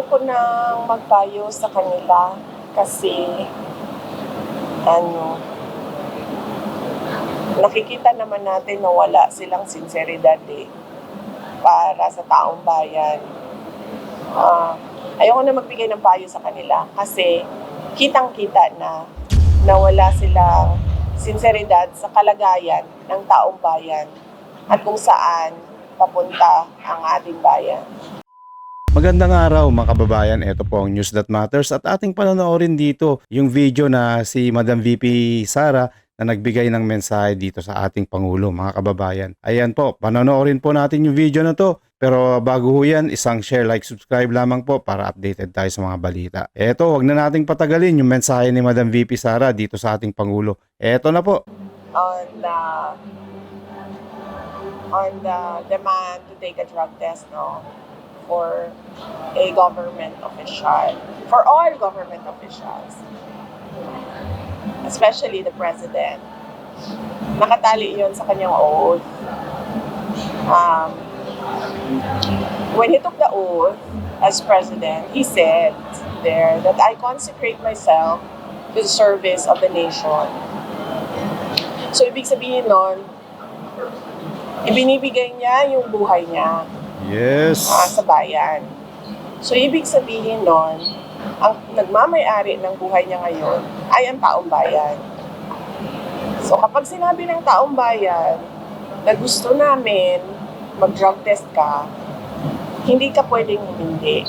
ayoko nang magpayo sa kanila kasi nakikita naman natin na wala silang sinseridad para sa taong bayan. Ayoko na magbigay ng payo sa kanila kasi kitang-kita na wala silang sinseridad sa kalagayan ng taong bayan at kung saan papunta ang ating bayan. Magandang araw mga kababayan, ito po ang News That Matters at ating panonoorin dito yung video na si Madam VP Sara na nagbigay ng mensahe dito sa ating Pangulo mga kababayan. Ayan po, panonoorin po natin yung video na to. Pero bago ho yan, isang share, like, subscribe lamang po para updated tayo sa mga balita. Eto, wag na nating patagalin yung mensahe ni Madam VP Sara dito sa ating Pangulo. Eto na po. On the demand to take a drug test, for a government official, for all government officials, especially the president. Nakatali yun sa kanyang oath. When he took the oath as president, he said there that I consecrate myself to the service of the nation. So, ibig sabihin nun, ibinibigay niya yung buhay niya. Yes. Sa bayan. So, ibig sabihin nun, ang nagmamay-ari ng buhay niya ngayon ay ang taong bayan. So, kapag sinabi ng taong bayan na gusto namin mag-drug test ka, hindi ka pwedeng hindi.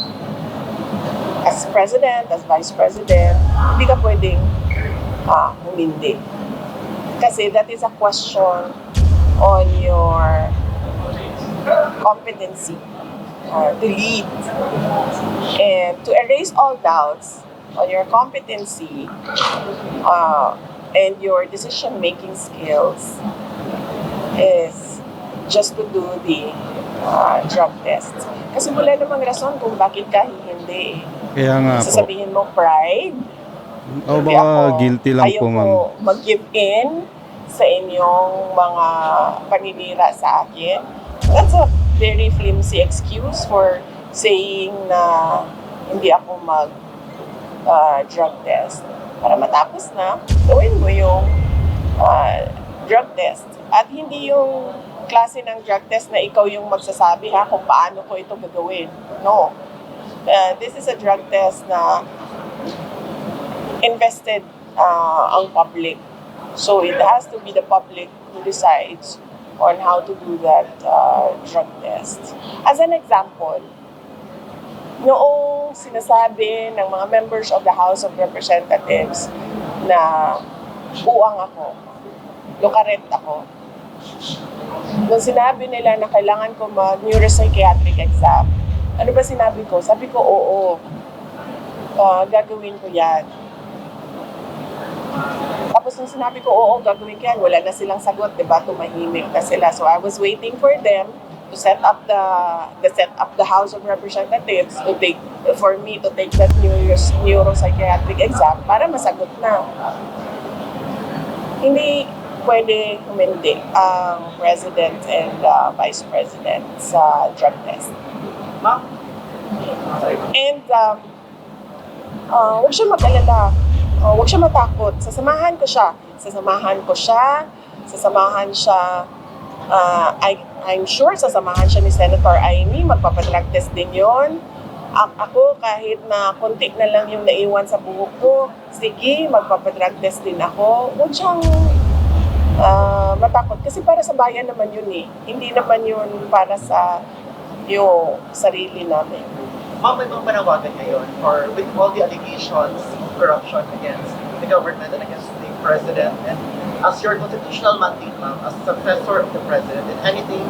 As president, as vice president, hindi ka pwedeng humindi. Kasi that is a question on your competency to lead and to erase all doubts on your competency and your decision-making skills is just to do the drug test. Kasi wala namang rason kung bakit ka hindi. Kaya nga po. Sasabihin mo pride. O baka guilty lang po, ma'am. Ayaw ko mag-give in sa inyong mga paninira sa akin. That's a very flimsy excuse for saying na hindi ako mag-drug test. Para matapos na, gawin mo yung drug test. At hindi yung klase ng drug test na ikaw yung magsasabi kung paano ko ito gagawin. No. This is a drug test na invested ang public. So it has to be the public who decides on how to do that drug test. As an example, noong sinasabi ng mga members of the House of Representatives na buang ako, lukaret ako, nung sinabi nila na kailangan ko mag-neuropsychiatric exam, ano ba sinabi ko? Sabi ko, oo, gagawin ko yan. Tapos nung sinabi ko, oo, gagawin ko yan, wala na silang sagot, diba? Tumahimik na sila. So I was waiting for them to set up the House of Representatives for me to take that neuropsychiatric exam para masagot na. Hindi pwede humindi ang President and Vice President sa drug test. And huwag siya mag-alala. Huwag siya matakot. Sasamahan siya. I'm sure sasamahan siya ni Senator Amy. Magpapadrug test din yun. Ako, kahit na konti na lang yung naiwan sa buhok ko, sige, magpapadrug test din ako. Huwag siyang matakot. Kasi para sa bayan naman yun eh. Hindi naman yun para sa yung sarili namin. Ma'am, may mga panawagan ngayon or with all the allegations of corruption against the government and against the president, and as your constitutional mandate, ma'am, as successor of the president, if anything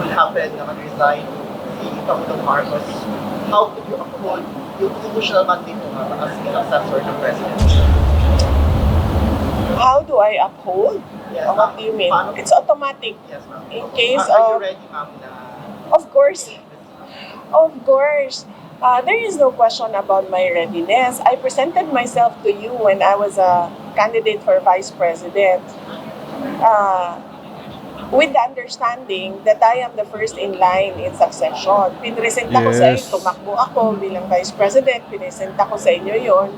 will happen na mag-resign si Pangulong Marcos, how could you uphold yung constitutional mandate mo, ma'am, as the successor of the president? How do I uphold? Yes, What do you mean? It's automatic. Yes, ma'am. In case Are you of... ready, ma'am, na... Of course. There is no question about my readiness. I presented myself to you when I was a candidate for vice president. with the understanding that I am the first in line in succession. Pinresenta ko sa inyo, Yes. tumakbo ako bilang Vice President, pinresenta ko sa inyo yon,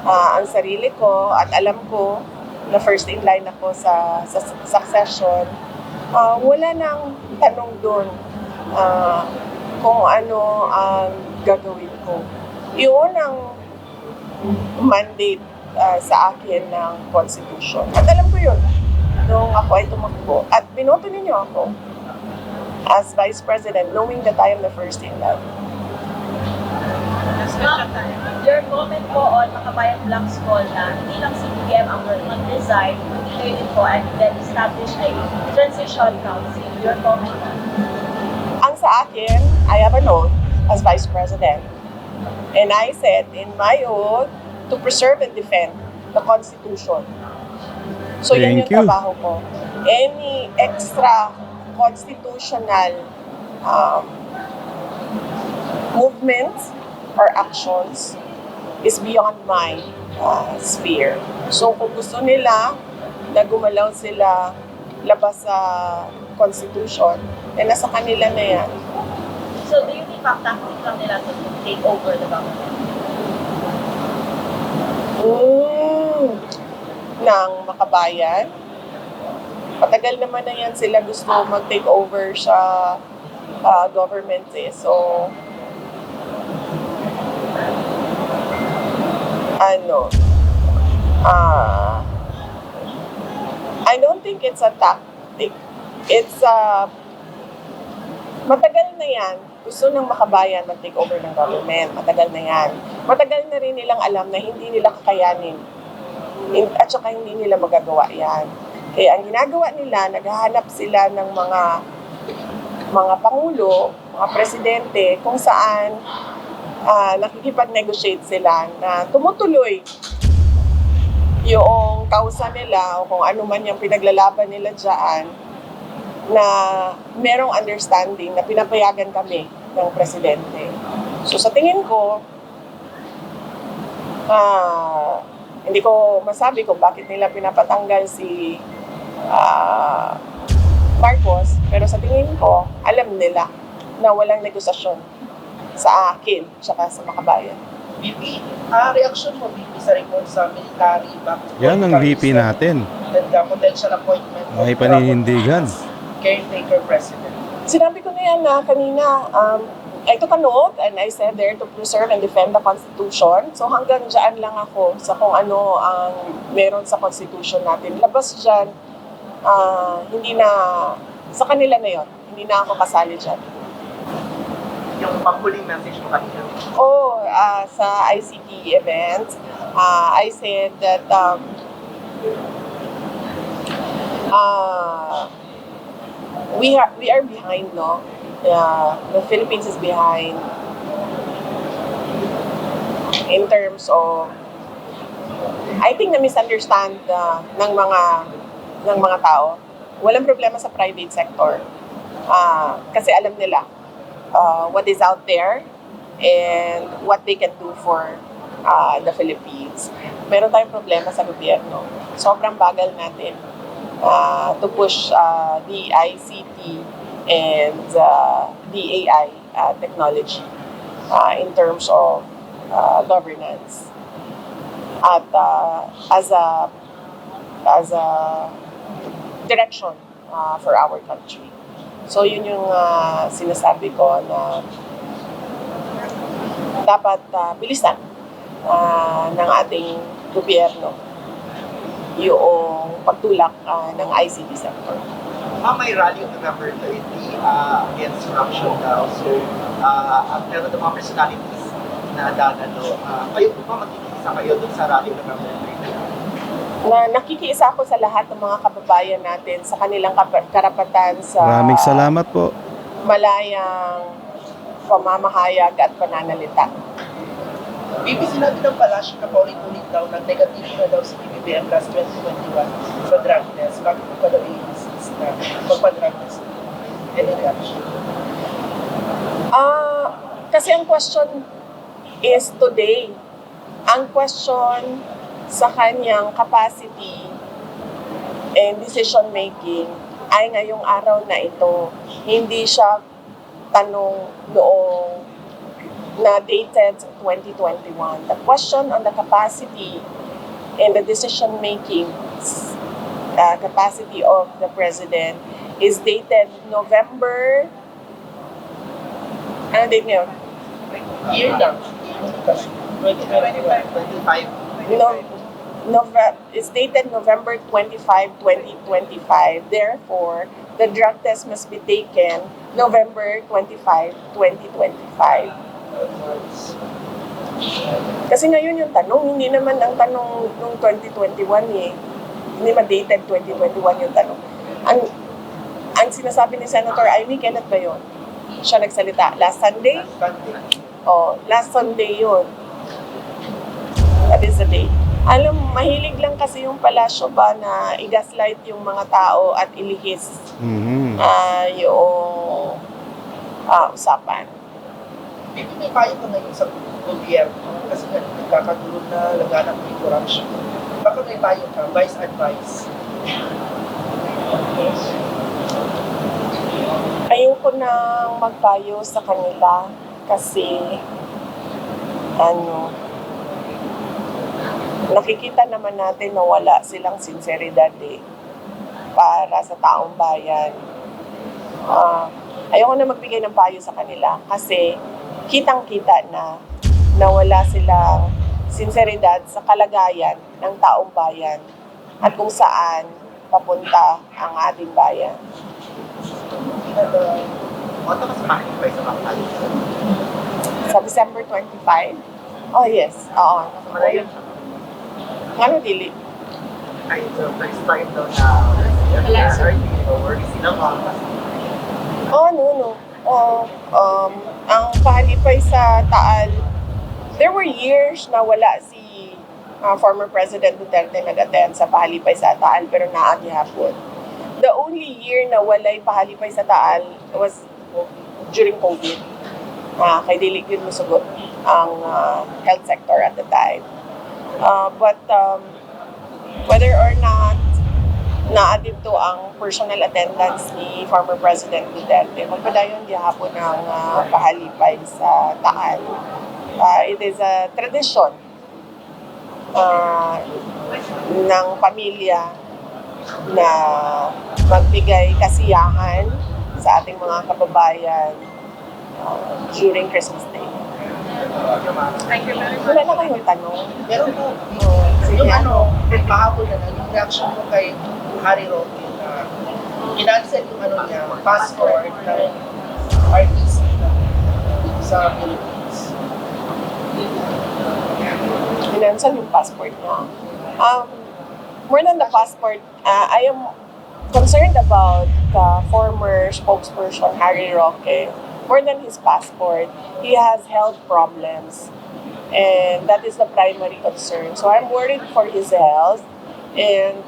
ang sarili ko, at alam ko na first in line ako sa succession. Wala nang tanong doon kung ano ang gagawin ko. Yun ang mandate sa akin ng Constitution. At alam ko yun nung ako ay tumakbo. At binoto ninyo ako as Vice President knowing that I am the first in line. Your comment po on Makabayan Black's call na hindi lang si BBM ang mag-resign, kundi kayo din po and then establish a transition council. Your comment? Ang sa akin, I have an oath as Vice President. And I said in my oath to preserve and defend the Constitution. So yan Thank yung you. trabaho ko. Any extra constitutional movements or actions is beyond my sphere. So kung gusto nila na gumalaw sila labas sa Constitution, eh nasa kanila na yan. So do you think tactic lang nila to take over the government? Ng Makabayan. Patagal naman na yan sila gusto mag-take over sa government eh. So, I don't think it's a tactic. It's matagal na yan. Gusto ng Makabayan mag-take over ng government. Matagal na yan. Matagal na rin nilang alam na hindi nila kakayanin. At saka hindi nila magagawa yan. Kaya ang ginagawa nila, naghahanap sila ng mga pangulo, mga presidente, kung saan nakikipag-negotiate sila na tumutuloy yung kausa nila o kung ano man yung pinaglalaban nila dyan, na merong understanding na pinapayagan kami ng presidente. So sa tingin ko, hindi ko masabi kung bakit nila pinapatanggal si Marcos, pero sa tingin ko, alam nila na walang negosasyon sa akin tsaka sa Makabayan. VP, reaction mo, VP, sa report sa military back Yan ang VP natin. and the potential appointment of May paninindigan. caretaker president. Sinabi ko na yan na kanina, I took a note and I said there to preserve and defend the Constitution. So hanggang dyan lang ako sa kung ano ang meron sa Constitution natin. Labas dyan, hindi na, sa kanila na yon, hindi na ako kasali dyan. Yung panghuling message mo kanina. Sa ICT event, I said that we are behind, no? The Philippines is behind in terms of, I think na misunderstand ng mga tao. Walang problema sa private sector. Kasi alam nila what is out there and what they can do for the Philippines. Meron tayong problema sa gobyerno. Sobrang bagal natin to push the ICT and the AI technology in terms of governance. At as a direction for our country. So yun yung sinasabi ko na dapat bilisan ng ating gobyerno yung pagtulak ng ICT sector. May rally on November 30 against corruption daw. So, meron ng mga personalities na dadalo. Kayo po ba magkikisa kayo dun sa rally on November 30? Nakikiisa ako sa lahat ng mga kababayan natin sa kanilang karapatan sa Maraming salamat po. malayang pamamahayag at pananalita. VP, sinabi ng Palasyo na paulit-ulit daw na negatibo na daw si BBM last 2021 sa drug test. Bakit po pa daw i-insist na magpa-drug test? Any reaction? Kasi ang question is today. Ang question sa kanyang capacity and decision making ay ngayong araw na ito. Hindi siya tanong noong na dated 2021. The question on the capacity and the decision-making capacity of the President is dated November, ano date ngayon? Year lang. 25. It's dated November 25, 2025. Therefore, the drug test must be taken November 25, 2025. Kasi ngayon yung tanong, hindi naman ang tanong nung 2021 eh. Hindi ma-dated 2021 yung tanong. Ang sinasabi ni Senator Amy, kailan ba yun? Siya nagsalita. Last Sunday? Last Sunday yun. That is the day. Alam, mahilig lang kasi yung palasyo ba na i-gaslight yung mga tao at ilihis yung usapan. May payo ko ngayon sa gobyerno kasi nagkakatulog na laganap ng corruption. Baka may payo ka, vice advice. Ayoko nang magpayo sa kanila kasi nakikita naman natin na wala silang sinseridad para sa taong bayan. Ayoko na magbigay ng payo sa kanila kasi kitang-kita na wala silang sinseridad sa kalagayan ng taong bayan at kung saan papunta ang ating bayan. Ano ka sa pakipay sa bakal? Sa December 25? Oh yes, oo. Malayo siya. Ano dili? Ay, so first time daw na work sila mga. No. Ang pahalipay sa Taal, there were years na wala si former President Duterte nag-attend sa pahalipay sa Taal pero naagihapon. The only year na walay pahalipay sa Taal was during COVID. Kay dili gyud mosugot ang health sector at the time. But whether or not naadito ang personal attendance ni former President Duterte, magpadayon gihapon ng pahalipay sa Taal. It is a tradition ng pamilya na magbigay kasiyahan sa ating mga kababayan during Christmas Day. Wala na kayong tanong. Pero po, yung kahapon na yung reaction mo kay Harry Roque na kinansel yung niya, passport ng RTC sa Philippines. Kinansel yung passport niya. More than the passport, I am concerned about the former spokesperson, Harry Roque. More than his passport, he has health problems. And that is the primary concern. So I'm worried for his health. And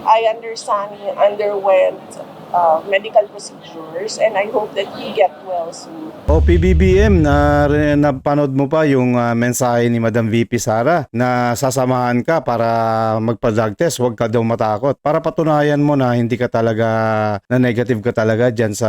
I understand he underwent medical procedures. And I hope that he get well soon. O PBBM, napanood mo pa yung mensahe ni Madam VP Sara na sasamahan ka para magpa-drug test, huwag ka daw matakot. Para patunayan mo na hindi ka talaga, na negative ka talaga dyan sa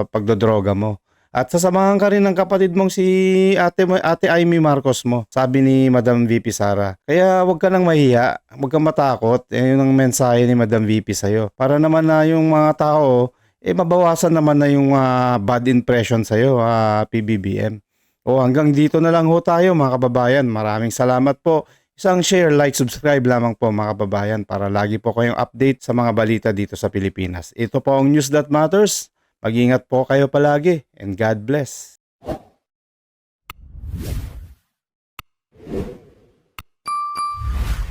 pagdodroga mo. At sasamahan ka rin ng kapatid mong si Ate Amy Marcos mo, sabi ni Madam VP Sara. Kaya huwag ka nang mahiya, huwag kang matakot. Yun ang mensahe ni Madam VP sa'yo. Para naman na yung mga tao, mabawasan naman na yung bad impression sa'yo, PBBM. Hanggang dito na lang ho tayo mga kababayan. Maraming salamat po. Isang share, like, subscribe lamang po mga kababayan para lagi po kayong update sa mga balita dito sa Pilipinas. Ito po ang News That Matters. Mag-ingat po kayo palagi and God bless.